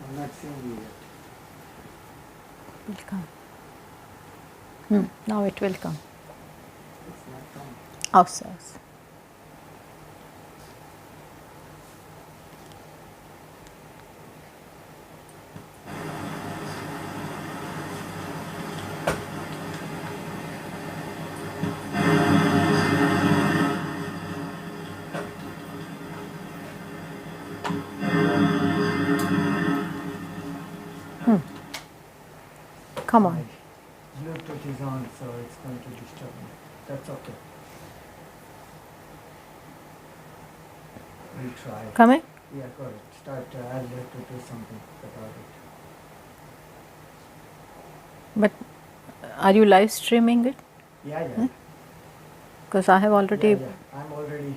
I'm not seeing you yet. It will come. Now it will come. It's not coming. Ourselves. Come on. My Bluetooth is on, so it's going to disturb me. That's okay. We'll try. Coming? Yeah, go ahead. Start. I'll have to do something about it. But are you live streaming it? Yeah, yeah. Because I have already. Yeah. I'm already.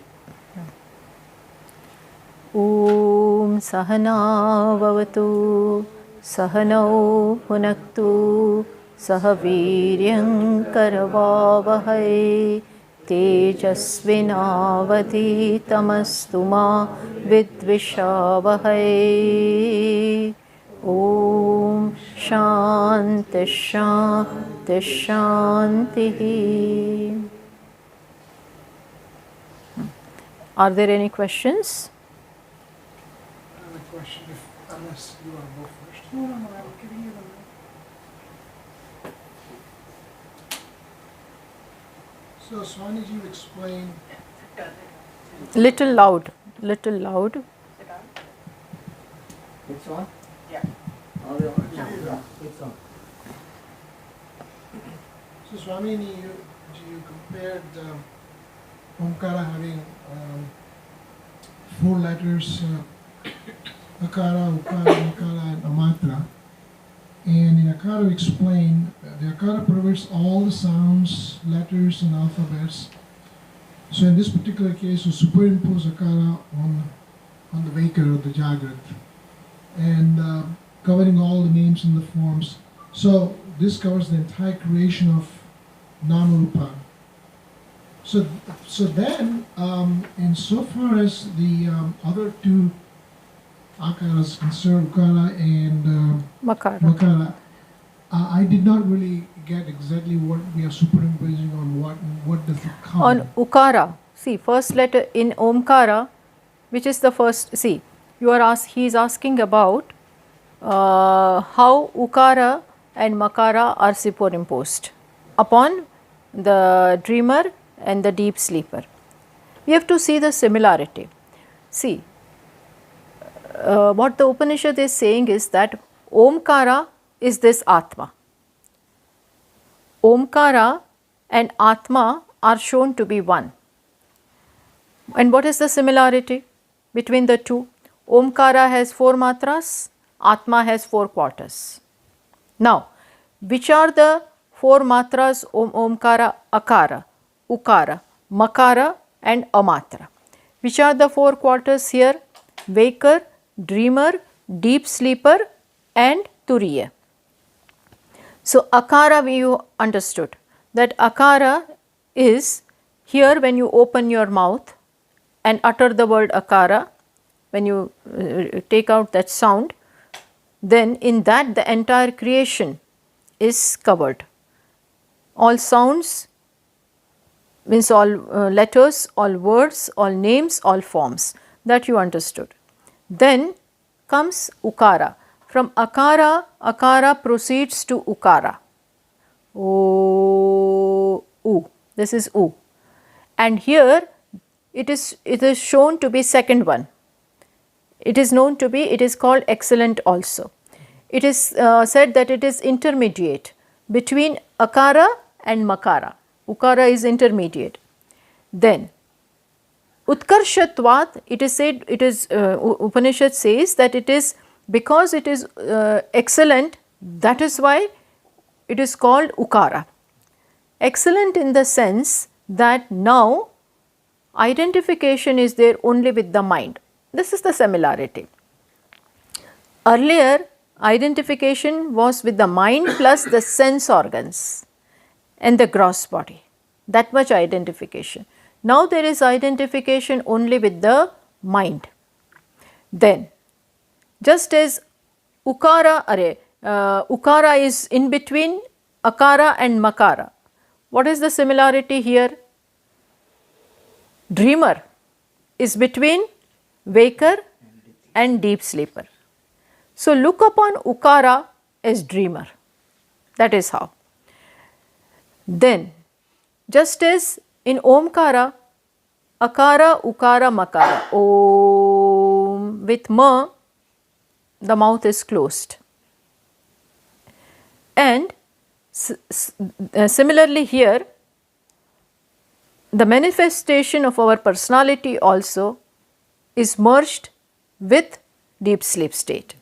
Om Sahana Bhavatu Sahanau Punaktu Sahaviryam Karavavahai Tejasvinavati Tamastuma Vidvishavahai. Om Shanti Shanti Shanti. Are there any questions? Question unless you want to go first. No, I was giving you the mic. So Swamiji, you explain. Little loud. Little loud. It's on? Yeah. Oh, yeah. It's on. So Swamini, you compared Omkara having 4 letters, Akara, Ukara, Makara, and Amatra. And in Akara, we explain the Akara pervades all the sounds, letters, and alphabets. So in this particular case, we superimpose Akara on the Vaikar or the Jagrat, and covering all the names and the forms. So this covers the entire creation of Namarupa. So then, insofar as the other 2 akaras concerned, Ukara and Makara, I did not really get exactly what we are superimposing on what does it cover. On Ukara, see, first letter in Omkara, which is the first, see, he is asking about how Ukara and Makara are superimposed upon the dreamer and the deep sleeper. We have to see the similarity. See, what the Upanishad is saying is that Omkara is this Atma. Omkara and Atma are shown to be one. And what is the similarity between the two? Omkara has 4 matras, Atma has 4 quarters. Now, which are the 4 matras? Omkara, Akara, Ukara, Makara and Amatra. Which are the 4 quarters here? Waker, dreamer, deep sleeper and Turiya. So Akara we understood that Akara is here when you open your mouth and utter the word Akara, when you take out that sound, then in that the entire creation is covered. All sounds means all letters, all words, all names, all forms, that you understood. Then comes Ukara. From Akara, Akara proceeds to Ukara. O, U. This is U. And here it is shown to be second one. It is known to be, it is called excellent also. It is said that it is intermediate between Akara and Makara. Ukara is intermediate. Then Utkarshatvat, it is said, Upanishad says that it is because it is excellent, that is why it is called Ukara. Excellent in the sense that now identification is there only with the mind. This is the similarity. Earlier identification was with the mind plus the sense organs and the gross body, that much identification. Now there is identification only with the mind. Then just as Ukara is in between Akara and Makara. What is the similarity here? Dreamer is between waker and deep sleeper. So look upon Ukara as dreamer. That is how. Then, just as in Omkara, Akara, Ukara, Makara. Om. With Ma, the mouth is closed. And similarly here, the manifestation of our personality also is merged with deep sleep state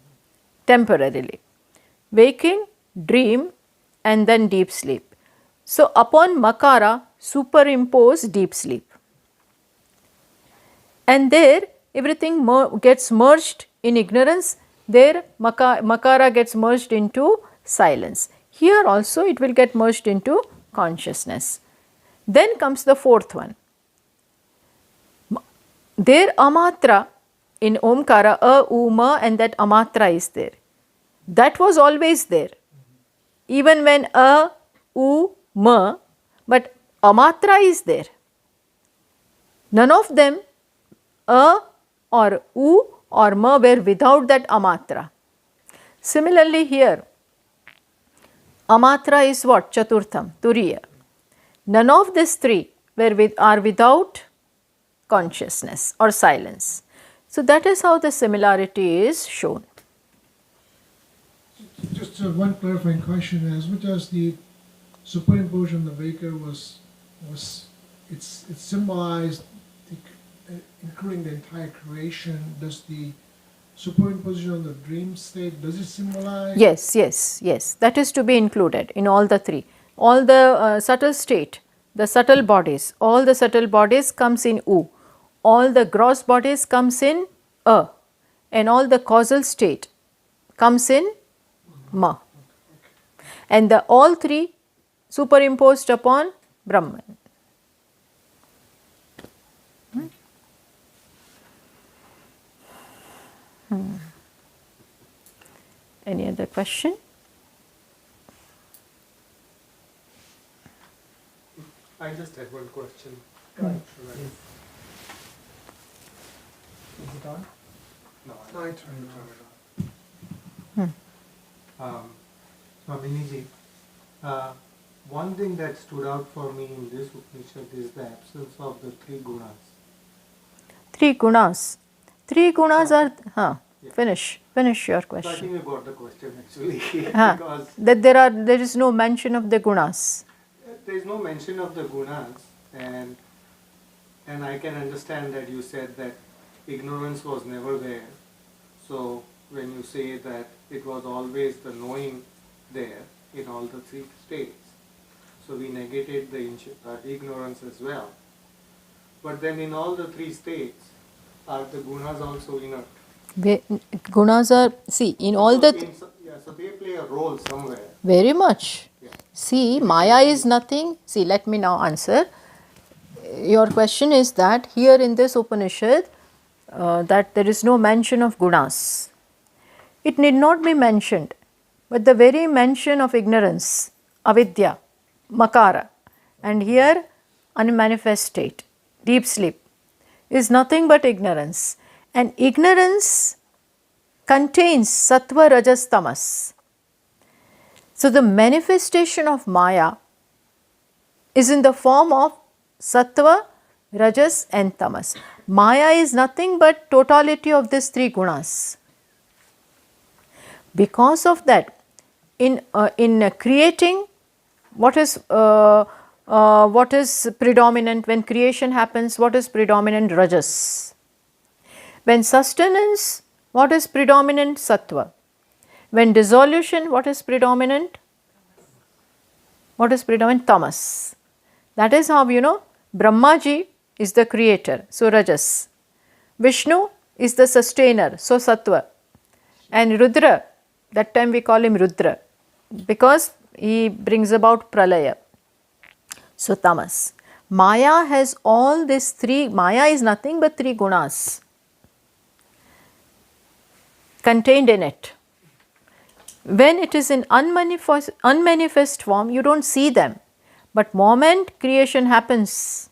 temporarily. Waking, dream, and then deep sleep. So upon Makara, superimpose deep sleep. And there everything gets merged in ignorance. There Makara gets merged into silence. Here also it will get merged into consciousness. Then comes the fourth one. There Amatra in Omkara, A, U, Ma, and that Amatra is there. That was always there. Even when A, U, Ma, but Amatra is there. None of them, A or U or Ma, were without that Amatra. Similarly here, Amatra is what? Chaturtham, Turiya. None of these three are without consciousness or silence. So that is how the similarity is shown. Just one clarifying question: as much as the superimposition of the waker it's symbolized, including the entire creation. Does the superimposition on the dream state, does it symbolize? Yes. That is to be included in all the three. All the subtle state, the subtle bodies, all the subtle bodies comes in U. All the gross bodies comes in A. And all the causal state comes in Ma. And all three superimposed upon Brahman. Any other question? I just had one question. Right. Should I- Yes. Is it on? No, No, I turn it on. Swamini, one thing that stood out for me in this Upanishad is the absence of the three gunas. Three gunas. Three gunas are, Yeah. finish your So I question. think you got the question actually because That there is no mention of the gunas. there is no mention of the gunas, and I can understand that you said that ignorance was never there. So when you say that it was always the knowing there in all the three states, so we negated the ignorance as well. But then in all the three states, are the gunas also inert? Gunas are, see, in all the, So they play a role somewhere. very much. Yeah. See, Maya is nothing. See, let me now answer. Your question is that here in this Upanishad, that there is no mention of gunas. It need not be mentioned, but the very mention of ignorance, avidya, makara, and here unmanifest state, deep sleep, is nothing but ignorance. And ignorance contains sattva, rajas, tamas. So the manifestation of Maya is in the form of sattva, rajas and tamas. Maya is nothing but totality of these three gunas. Because of that, in creating, what is predominant when creation happens? What is predominant? Rajas. When sustenance, what is predominant? Sattva. When dissolution, what is predominant? What is predominant? Tamas. That is how Brahmaji is the creator, so Rajas. Vishnu is the sustainer, so Sattva. And Rudra, that time we call him Rudra, because he brings about Pralaya, so Tamas. Maya has all these three, Maya is nothing but three gunas contained in it. When it is in unmanifest form, you don't see them. But moment creation happens,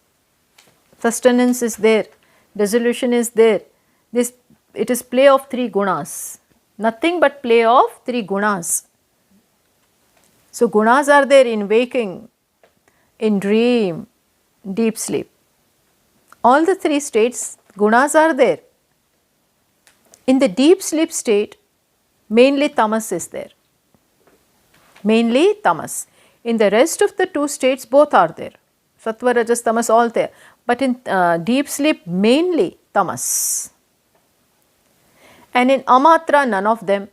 sustenance is there, dissolution is there. It is play of three gunas. Nothing but play of three gunas. So gunas are there in waking, in dream, deep sleep. All the three states, gunas are there. In the deep sleep state, mainly tamas is there. Mainly tamas. In the rest of the two states, both are there. Sattva, rajas, tamas, all there. But in deep sleep, mainly tamas. And in amatra, none of them.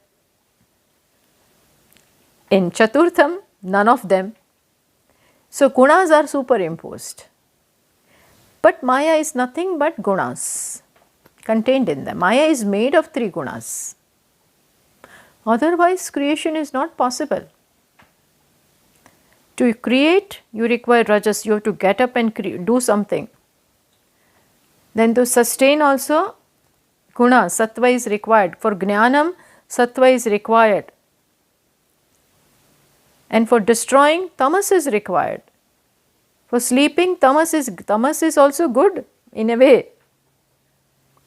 In chaturtham, none of them. So gunas are superimposed. But Maya is nothing but gunas contained in them. Maya is made of three gunas. Otherwise, creation is not possible. To create, you require rajas, you have to get up and do something. Then to sustain also, guna, sattva is required. For jnanam, sattva is required. And for destroying, tamas is required. For sleeping, tamas is also good in a way.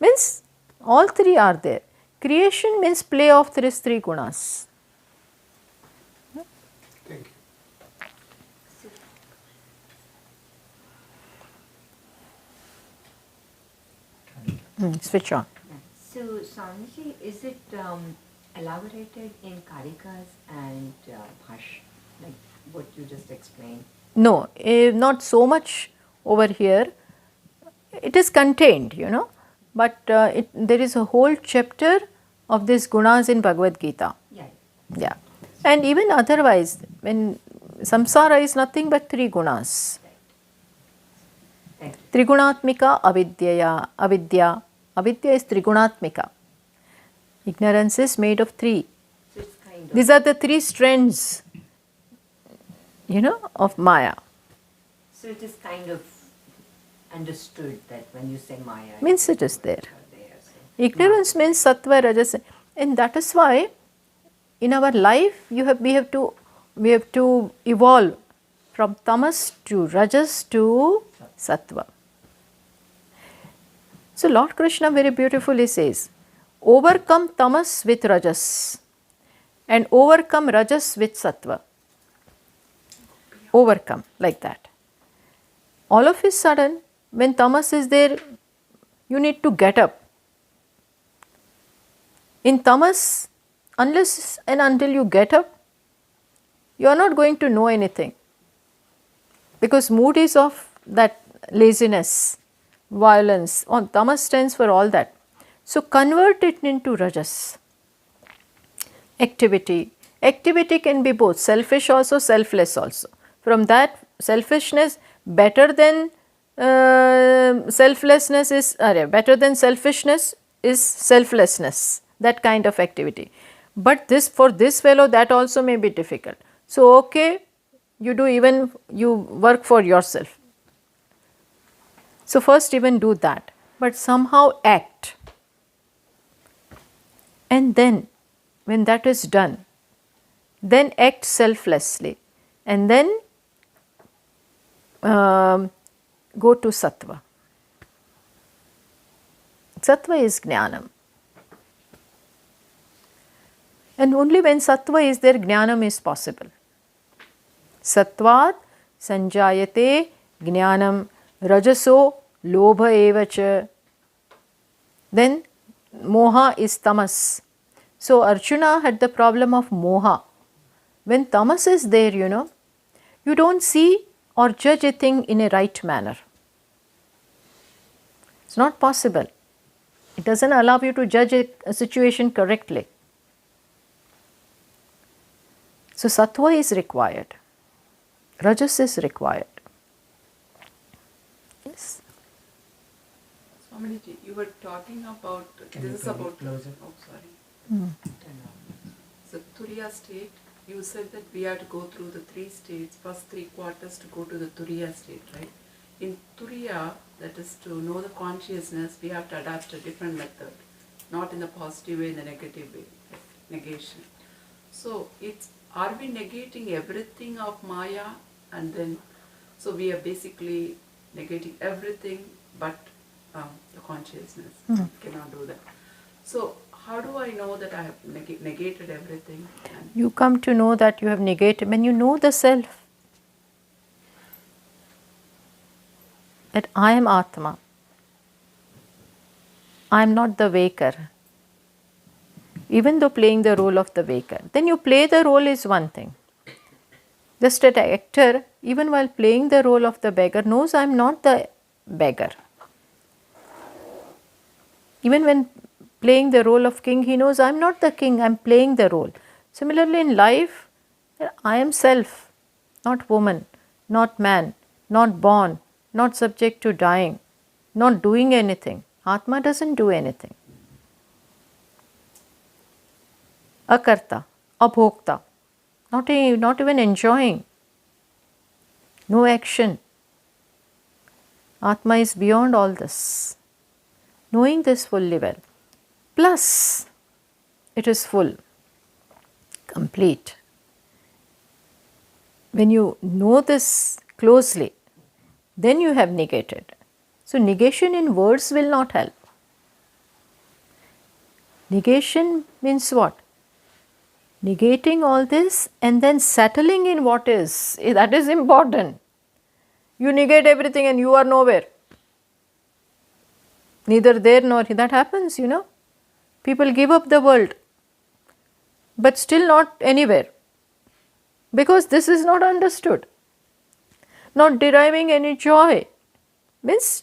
Means all three are there. Creation means play of these three gunas. Thank you. Switch on. So, Swamiji, is it elaborated in Karikas and Bhash, like what you just explained? No, not so much over here. It is contained, but there is a whole chapter of these gunas in Bhagavad Gita. Yeah. And even otherwise, when samsara is nothing but three gunas. Trigunatmika avidya. Avidya is trigunatmika. Ignorance is made of three. So it's kind of, These are the three strands, of Maya. so it is kind of understood that when you say Maya, Means it is there. so Ignorance means sattva, rajas, and that is why in our life we have to evolve from tamas to rajas to sattva. So Lord Krishna very beautifully says, overcome tamas with rajas and overcome rajas with sattva. Overcome, like that. All of a sudden, when tamas is there, you need to get up. In tamas, unless and until you get up, you are not going to know anything. Because mood is of that laziness, violence. Tamas stands for all that. So convert it into rajas. Activity. Activity can be both selfish also, selfless also. From that, selfishness better than selflessness is better than selfishness is selflessness. That kind of activity. But for this fellow, that also may be difficult. So okay, you work for yourself. So first even do that, but somehow act. And then when that is done, then act selflessly and then go to sattva. Sattva is jnanam. And only when sattva is there, jnanam is possible. Sattvat sanjayate jnanam rajaso lobha evacha. Then moha is tamas. So Arjuna had the problem of moha. When tamas is there, you don't see or judge a thing in a right manner. It's not possible. It doesn't allow you to judge a situation correctly. So sattva is required. Rajas is required. Yes. Swamini, you were talking about, Can you this is come about, closer? oh sorry. So Turiya state, you said that we have to go through the three states, first 3 quarters to go to the Turiya state, right? In Turiya, that is to know the consciousness, we have to adapt a different method, not in the positive way, in the negative way, like negation. So are we negating everything of Maya, and then so we are basically negating everything but the consciousness cannot do that. So how do I know that I have negated everything? And You come to know that you have negated when you know the self. That I am Atma. I am not the waker. Even though playing the role of the waker, then you play the role is one thing. Just an actor, even while playing the role of the beggar, knows I am not the beggar. Even when playing the role of king, he knows I am not the king, I am playing the role. Similarly in life, I am self, not woman, not man, not born, not subject to dying, not doing anything. Atma doesn't do anything. Akarta, abhokta, not even enjoying, no action. Atma is beyond all this. Knowing this fully well, plus it is full, complete. When you know this closely, then you have negated. So negation in words will not help. Negation means what? Negating all this and then settling in what is. That is important. You negate everything and you are nowhere. Neither there nor here. That happens, People give up the world, but still not anywhere. Because this is not understood. Not deriving any joy. Means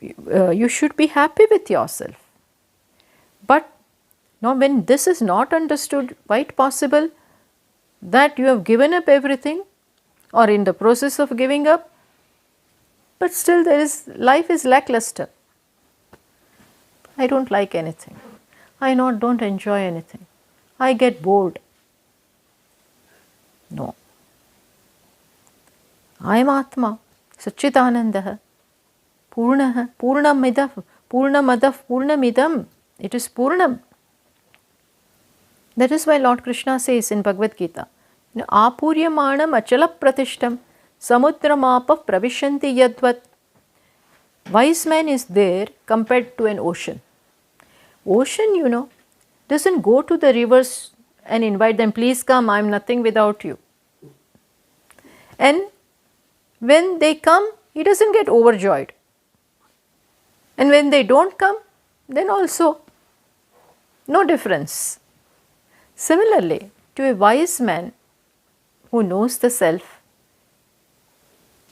you should be happy with yourself. But now when this is not understood, quite possible that you have given up everything or in the process of giving up, but still life is lackluster. I don't like anything. I don't enjoy anything. I get bored. No. I am Atma, Satchitanandaha, Purnaha, Purnamidam, Purnamidam. It is Purnam. That is why Lord Krishna says in Bhagavad Gita, Apuryamanam achala pratishtam samudramapa pravishanti yadvat. Wise man is there compared to an ocean. Ocean, doesn't go to the rivers and invite them, please come, I am nothing without you. And when they come, he doesn't get overjoyed. And when they don't come, then also no difference. Similarly, to a wise man who knows the self,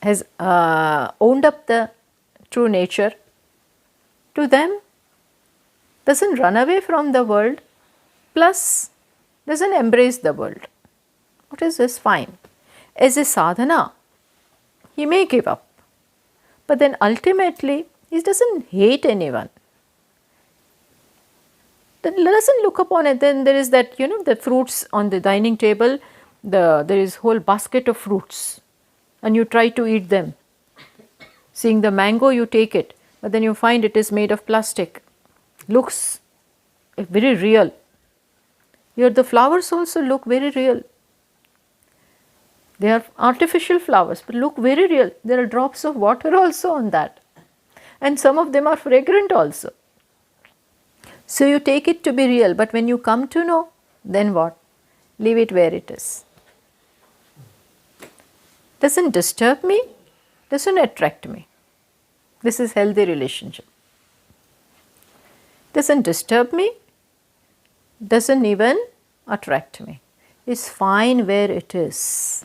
has owned up the true nature, to them doesn't run away from the world, plus doesn't embrace the world. What is this? Fine. As a sadhana, he may give up, but then ultimately he doesn't hate anyone. Then doesn't look upon it. Then there is that, the fruits on the dining table, there is whole basket of fruits and you try to eat them. Seeing the mango, you take it, but then you find it is made of plastic. Looks very real. Here the flowers also look very real. They are artificial flowers, but look very real. There are drops of water also on that. And some of them are fragrant also. So you take it to be real, but when you come to know, then what? Leave it where it is. Doesn't disturb me, doesn't attract me. This is healthy relationship. Doesn't disturb me, doesn't even attract me. It's fine where it is.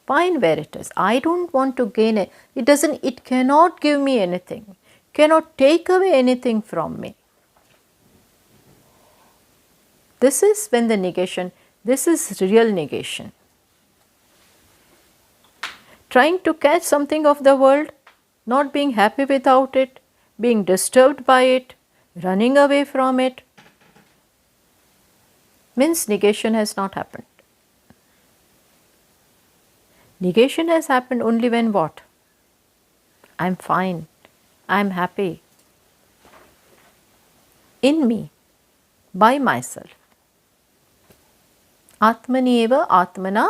Fine where it is. I don't want to gain it. It cannot give me anything. Cannot take away anything from me. This is when the negation, this is real negation. Trying to catch something of the world, not being happy without it, being disturbed by it, running away from it, means negation has not happened. Negation has happened only when what? I am fine, I am happy, in me, by myself. Atmani eva atmana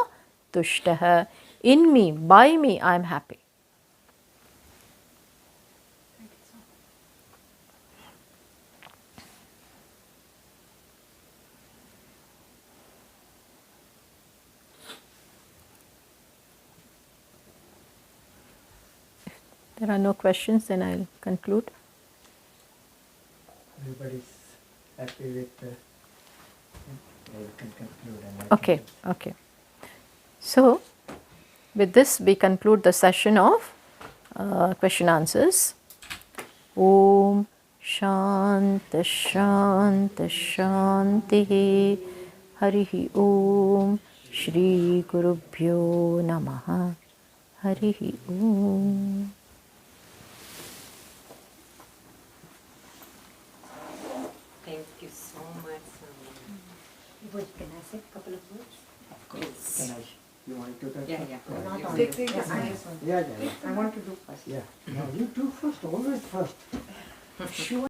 tushtah. In me, by me, I am happy. There are no questions, then I'll conclude. Everybody's happy with the. You can conclude. And Okay, okay. So, with this, we conclude the session of question answers. Om Shanta Shanta Shanti Harihi Om Shri Gurubhyo Namaha Harihi Om. Thank you so much, Swamini. Can I say a couple of words? Of course. Can I? You want to do that? Yeah. Yeah. Not on Take this. this I one. just want- Yeah. I want to do first. Yeah. No, you do first. Always first. Sure.